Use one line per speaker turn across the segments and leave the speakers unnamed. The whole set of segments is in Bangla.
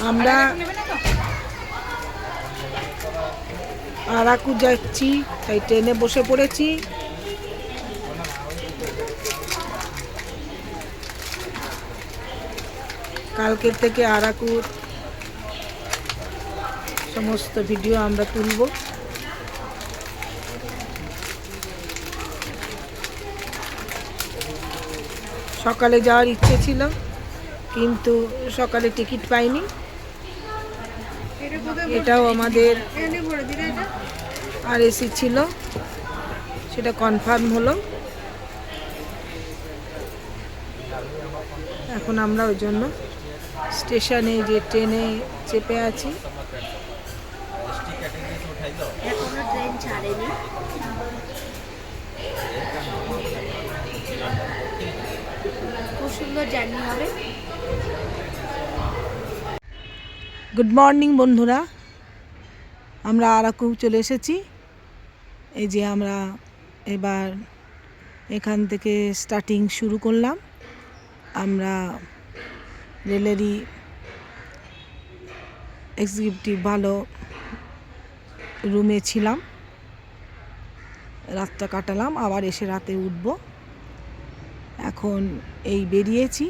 আমরা আরাকু যাচ্ছি, তাই ট্রেনে বসে পড়েছি। কালকের থেকে আরাকুর সমস্ত ভিডিও আমরা তুলব। সকালে যাওয়ার ইচ্ছে ছিল, কিন্তু সকালে টিকিট পাইনি। এটাও আমাদের RAC ছিল, সেটা কনফার্ম হলো। এখন আমরা ওই জন্য স্টেশনে যে ট্রেনে চেপে আছি।
এখনো ট্রেন ছাড়েনি। খুব সুন্দর জার্নি হবে।
গুড মর্নিং বন্ধুরা, আমরা আরাকু চলে এসেছি। এই যে আমরা এবার এখান থেকে স্টার্টিং শুরু করলাম। আমরা রেলেরই এক্সিকিউটিভ ভালো রুমে ছিলাম, রাতটা কাটালাম, আবার এসে রাতে উঠব। এখন এই বেরিয়েছি,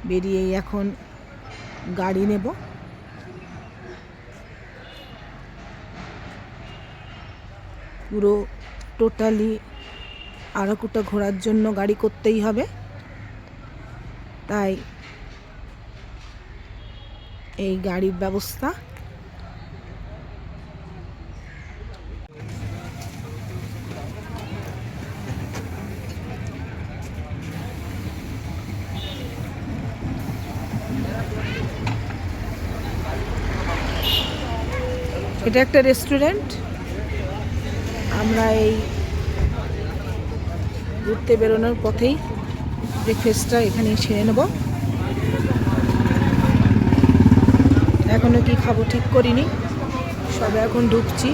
বেরিয়েই এখন গাড়ি নেব। পুরো টোটালি আরাকুটা ঘোরার জন্য গাড়ি করতেই হবে, তাই এই গাড়ির ব্যবস্থা। এটা একটা রেস্টুরেন্ট। আমরা এই ঘুরতে বেরোনোর পথেই ব্রেকফাস্টটা এখানেই সেরে নেব। এখনো কি খাবো ঠিক করিনি, সবে এখন ঢুকছি।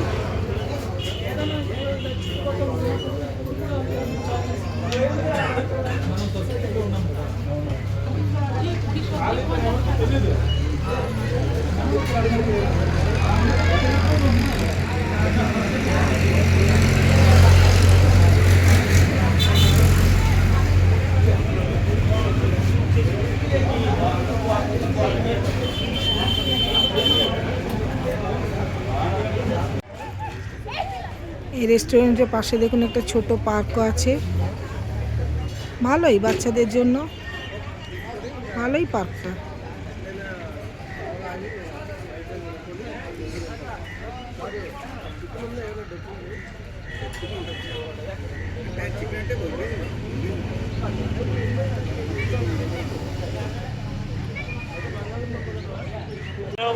এই রেস্টুরেন্টের পাশে দেখুন একটা ছোট পার্কও আছে, ভালোই বাচ্চাদের জন্য, ভালোই পার্কটা।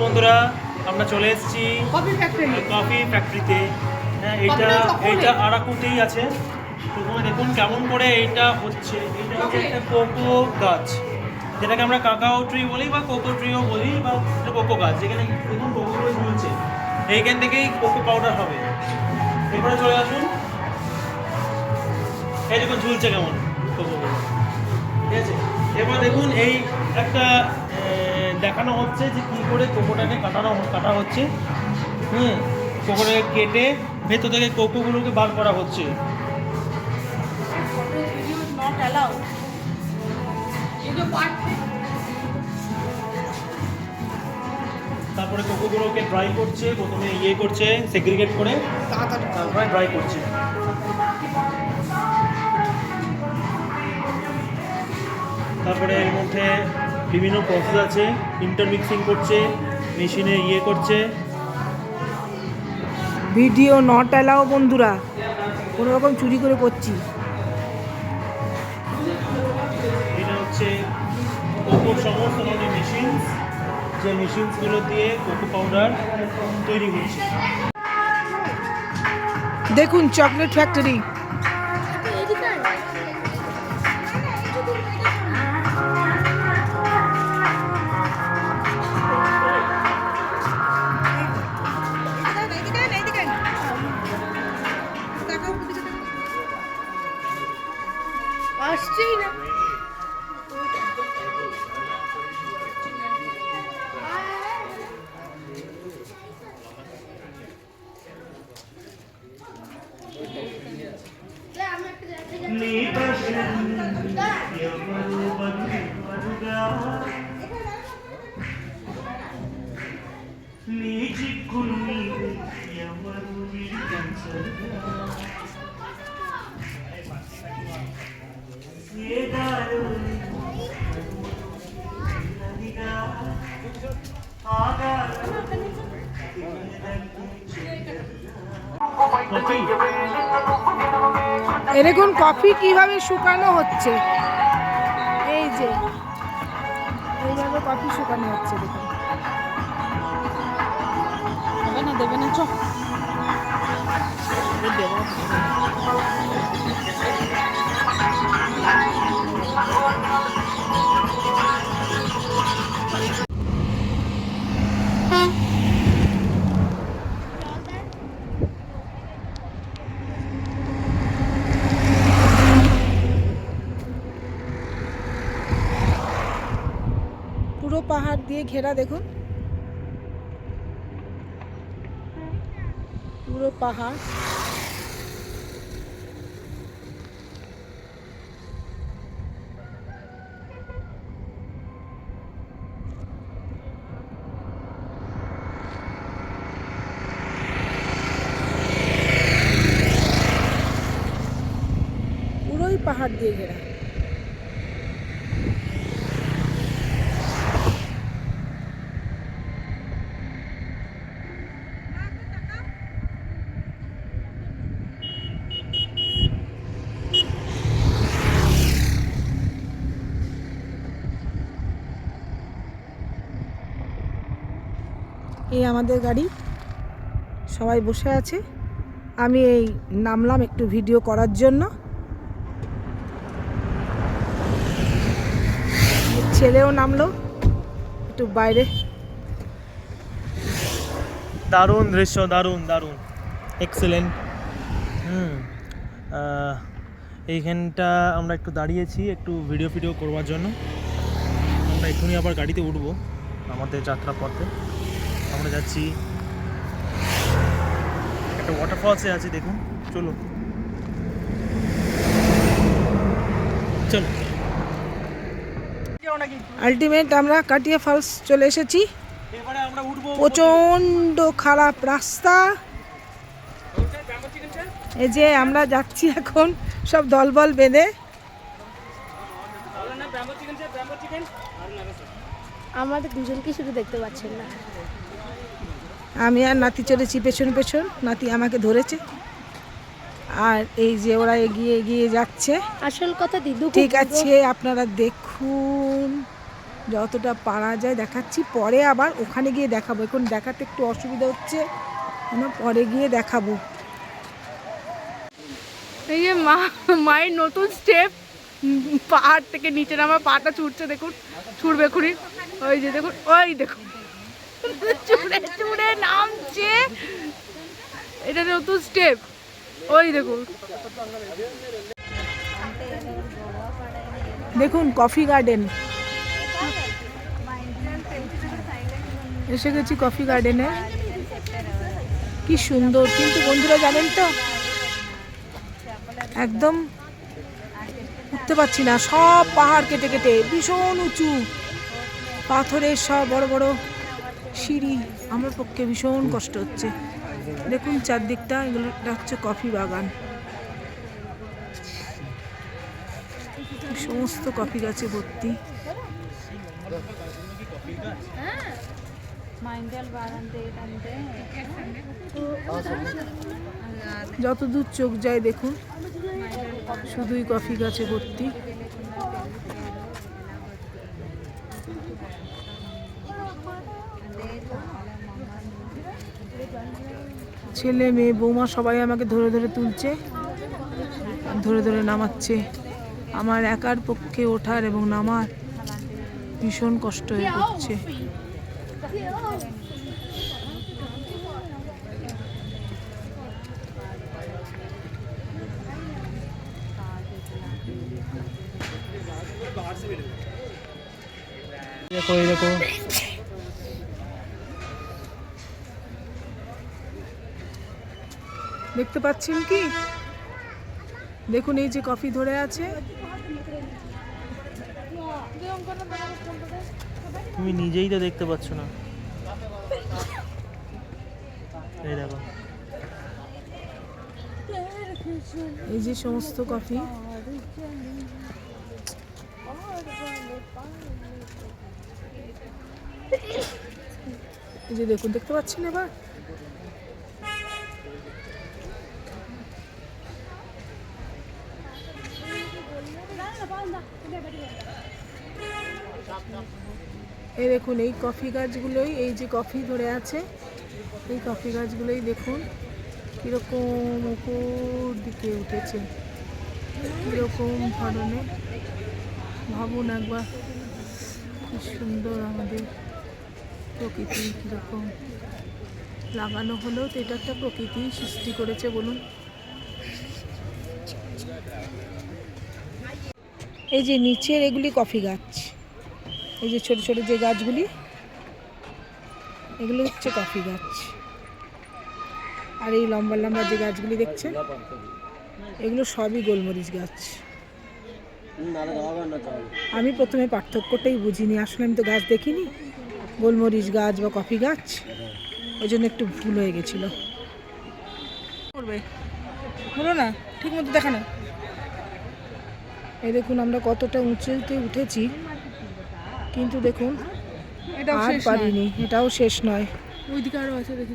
বন্ধুরা, আমরা চলে এসেছি কফি ফ্যাক্টরিতে। হ্যাঁ, এইটা আরাকুতেই আছে। প্রথমে দেখুন কেমন করে এইটা হচ্ছে। এটা হচ্ছে একটা কোকো গাছ, যেটাকে আমরা কাকাও ট্রি বলি বা কোকো ট্রিও বলি, বা কোকো গাছ, যেখানে দেখুন কোকোগুলো ঝুলছে। এইখান থেকেই কোকো পাউডার হবে। এরপরে চলে আসুন, এই দেখুন ঝুলছে কেমন কোকোগুলো, ঠিক আছে। এরপর দেখুন এই একটা দেখানো হচ্ছে যে কী করে কোকোটাকে কাটা হচ্ছে। কোকোটাকে কেটে ভেতর থেকে কোকোগুলোকে বার করা হচ্ছে। তারপরে কোকোগুলোকে ড্রাই করছে, প্রথমে করছে সেগ্রিগেট করে, তারপরে ড্রাই করছে। তারপরে এর মধ্যে বিভিন্ন প্রসেস আছে, ইন্টারমিক্সিং করছে, মেশিনে করছে।
ভিডিও নট অ্যালাউ বন্ধুরা, কোনো রকম চুরি করে করছি।
এটা হচ্ছে কোকোর সমস্ত ধরনের মেশিনস, যে মেশিনসগুলো দিয়ে কোকো পাউডার তৈরি হচ্ছে।
দেখুন চকলেট ফ্যাক্টরি।
আসছেই না।
এ দেখুন কফি কিভাবে শুকানো হচ্ছে, এই যে এইভাবে কফি শুকানো হচ্ছে। দেখুন দেবে না চ পুরো পাহাড় দিয়ে ঘেরা। দেখুন পুরো পাহাড়। পুরোই পাহাড় দিয়ে ঘেরা। এই আমাদের গাড়ি, সবাই বসে আছে। আমি এই নামলাম একটু ভিডিও করার জন্য। ছেলেও নামলো একটু বাইরে।
দারুণ দৃশ্য, দারুণ দারুণ, এক্সেলেন্ট। এইখানটা আমরা একটু দাঁড়িয়েছি একটু ভিডিও করবার জন্য। আমরা এক্ষুনি আবার গাড়িতে উঠবো আমাদের যাত্রাপথে। আমরা যাচ্ছি একটা ওয়াটারফলসে আছি, দেখুন। চলো চলো।
আলটিমেট আমরা কাটিয়া ফলস চলে এসেছি।
এবারে আমরা উঠবো।
প্রচণ্ড খারাপ রাস্তা। এই যে আমরা যাচ্ছি এখন সব দলবল বেঁধে।
আমাদের দুজনকে শুধু দেখতে পাচ্ছেন না।
আমি আর নাতি চলেছি পেছন পেছন, নাতি আমাকে ধরেছে। আর এই যে ওরা এগিয়ে এগিয়ে যাচ্ছে।
আসল কথা দিদু
ঠিক আছে, আপনারা দেখুন, যতটা পারা যায় দেখাচ্ছি। পরে আবার ওখানে গিয়ে দেখাবো, এখন দেখাতে একটু অসুবিধা হচ্ছে, পরে গিয়ে দেখাবো।
এই যে মায়ের নতুন স্টেপ, পাহাড় থেকে নিচে নামা, পাটা ছুটছে দেখুন, ছুটবে খুঁড়ি। ওই যে দেখুন, ওই দেখুন চুড়ে চুড়ে নামছে। এটা নতুন স্টেপ, ওই দেখুন।
দেখুন কফি গার্ডেন, এসে গেছি কফি গার্ডেনে। কি সুন্দর, কিন্তু বন্ধুরা জানেন তো একদম উঠতে পারছি না, সব পাহাড় কেটে কেটে ভীষণ উঁচু পাথরের সব বড় বড় সিঁড়ি। আমার পক্ষে ভীষণ কষ্ট হচ্ছে। দেখুন চারদিকটা, এগুলো হচ্ছে কফি বাগান, সমস্ত কফি গাছে ভর্তি। যত দূর চোখ যায় দেখুন শুধুই কফি গাছে ভর্তি। ছেলে মেয়ে বৌমা সবাই আমাকে ধরে ধরে তুলছে, ধরে ধরে নামাচ্ছে। আমার একার পক্ষে ওঠার এবং নামার ভীষণ কষ্ট হয়ে পড়ছে।
দেখো এই দেখো,
দেখতে পাচ্ছেন কি? দেখুন এই যে কফি ধরে আছে,
তুমি নিজেই তো দেখতে পাচ্ছ না। এই দেখো,
এই যে সমস্ত কফি, এই যে দেখুন, দেখতে পাচ্ছেন এবার? এই দেখুন, এই কফি গাছগুলোই, এই যে কফি ধরে আছে, এই কফি গাছগুলোই দেখুন কিরকম উপর দিকে উঠেছে, কিরকম ধরনের। ভাবুন একবার, কি সুন্দর আমাদের প্রকৃতি, কিরকম লাগানো হলেও তো এটা একটা প্রকৃতি সৃষ্টি করেছে বলুন। এই যে নিচের এগুলি কফি গাছ, এই যে ছোট ছোট যে গাছগুলি, এগুলো হচ্ছে কফি গাছ। আর এই লম্বা লম্বা যে গাছগুলি দেখছেন, এগুলো সবই গোলমরিচ গাছ। আমি প্রথমে পার্থক্যটাই বুঝিনি, আসলে আমি তো গাছ দেখিনি, গোলমরিচ গাছ বা কফি গাছ, ওই জন্য একটু ভুল হয়ে গেছিল। করবে হলো না, ঠিক মতো দেখা না। এই দেখুন আমরা কতটা উঁচুতে উঠেছি, কিন্তু দেখুন আর পারিনি, এটাও শেষ নয়।
ওইদিকে আরো আছে, দেখি।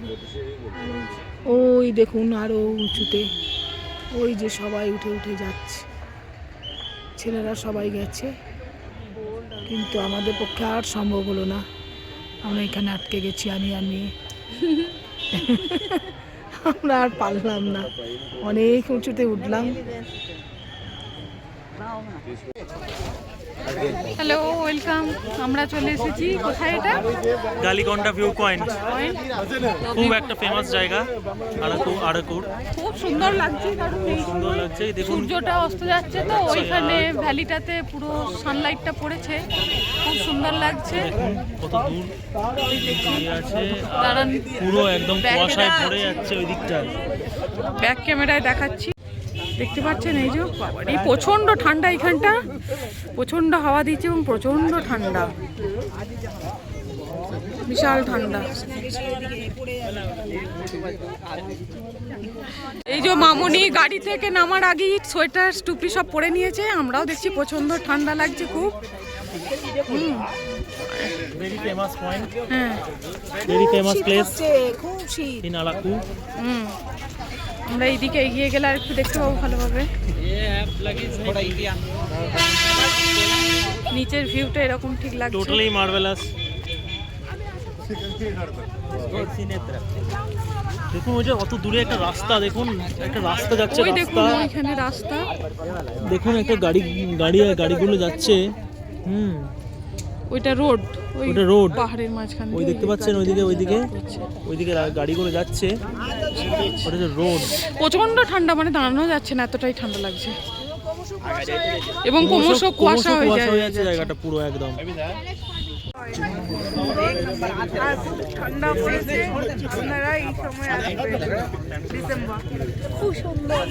ওই দেখুন আরো উঁচুতে, ওই যে সবাই উঠে উঠে যাচ্ছে, ছেলেরা সবাই গেছে, কিন্তু আমাদের পক্ষে আর সম্ভব হলো না। আমরা এখানে আটকে গেছি, আমি আমরা আর পারলাম না, অনেক উঁচুতে উঠলাম।
Hello, welcome. আমরা চলে এসেছি কোথায়? এটা
গালিকন্ডা ভিউ পয়েন্ট, খুব একটা ফেমাস জায়গা আরাকুর।
খুব সুন্দর লাগছে, কারণ এই
সুন্দর লাগছে, এই দেখুন
সূর্যটা অস্ত যাচ্ছে, তো ওইখানে ভ্যালিটাতে পুরো সানলাইটটা পড়েছে, খুব সুন্দর লাগছে।
দেখুন কত দূর আছে,
দাঁড়ান,
পুরো একদম কুয়াশায় ভরে যাচ্ছে ওই দিকটায়।
ব্যাক ক্যামেরায় দেখাচ্ছি, দেখতে পাচ্ছেন? এই যে এই প্রচন্ড ঠান্ডা, এখানটা প্রচন্ড হাওয়া দিচ্ছে এবং প্রচন্ড ঠান্ডা, বিশাল ঠান্ডা। এই যে মামুনি গাড়ি থেকে নামার আগেই সোয়েটার টুপি সব পরে নিয়েছে, আমরাও দেখছি প্রচন্ড ঠান্ডা লাগছে খুব।
ভেরি ফেমাস পয়েন্ট,
হ্যাঁ,
ভেরি ফেমাস প্লেস
খুব শীত
ইন আরাকু।
আমরা এইদিকে এগিয়ে গেলে আর একটু দেখতে পাবো ভালোভাবে। নিচের ভিউটা এরকম ঠিক লাগছে,
টোটালি মার্ভেলাস। দেখুন ওই যে অত দূরে একটা রাস্তা, দেখুন একটা রাস্তা যাচ্ছে,
ওই দেখুন
রাস্তা
ওইখানে রাস্তা,
দেখুন একটা গাড়িগুলো যাচ্ছে।
ওইটা রোড,
ওইটা রোড,
পাহাড়ের মাঝখানে
ওই দেখতে পাচ্ছেন, ওইদিকে গাড়িগুলো যাচ্ছে, ওটা যে রোড।
প্রচন্ড ঠান্ডা, মানে দাঁড়ানো যাচ্ছে না, এতটাই ঠান্ডা লাগছে, এবং ক্রমশ কুয়াশা হয়ে
যাচ্ছে জায়গাটা পুরো একদম।
ঠান্ডা পড়েছে, আপনারা এই সময় আসবেন, ডিসেম্বর, খুব সুন্দর,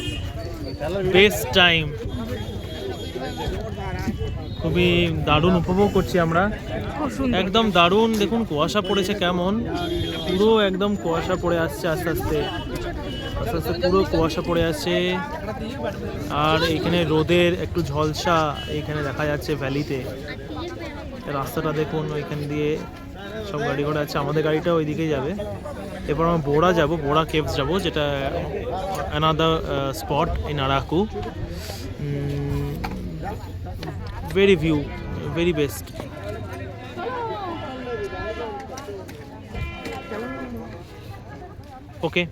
বেস্ট টাইম, খুবই দারুণ উপভোগ করছি আমরা, একদম দারুণ। দেখুন কুয়াশা পড়েছে কেমন, পুরো একদম কুয়াশা পড়ে আসছে, আস্তে আস্তে পুরো কুয়াশা পড়ে আসছে। আর এখানে রোদের একটু ঝলসা এখানে দেখা যাচ্ছে ভ্যালিতে। রাস্তাটা দেখুন, ওইখান দিয়ে সব গাড়ি ঘোড়া আছে, আমাদের গাড়িটা ওইদিকেই যাবে। এরপর আমরা বোরা কেভস যাবো, যেটা another spot in Araku. very view, very best. Okay.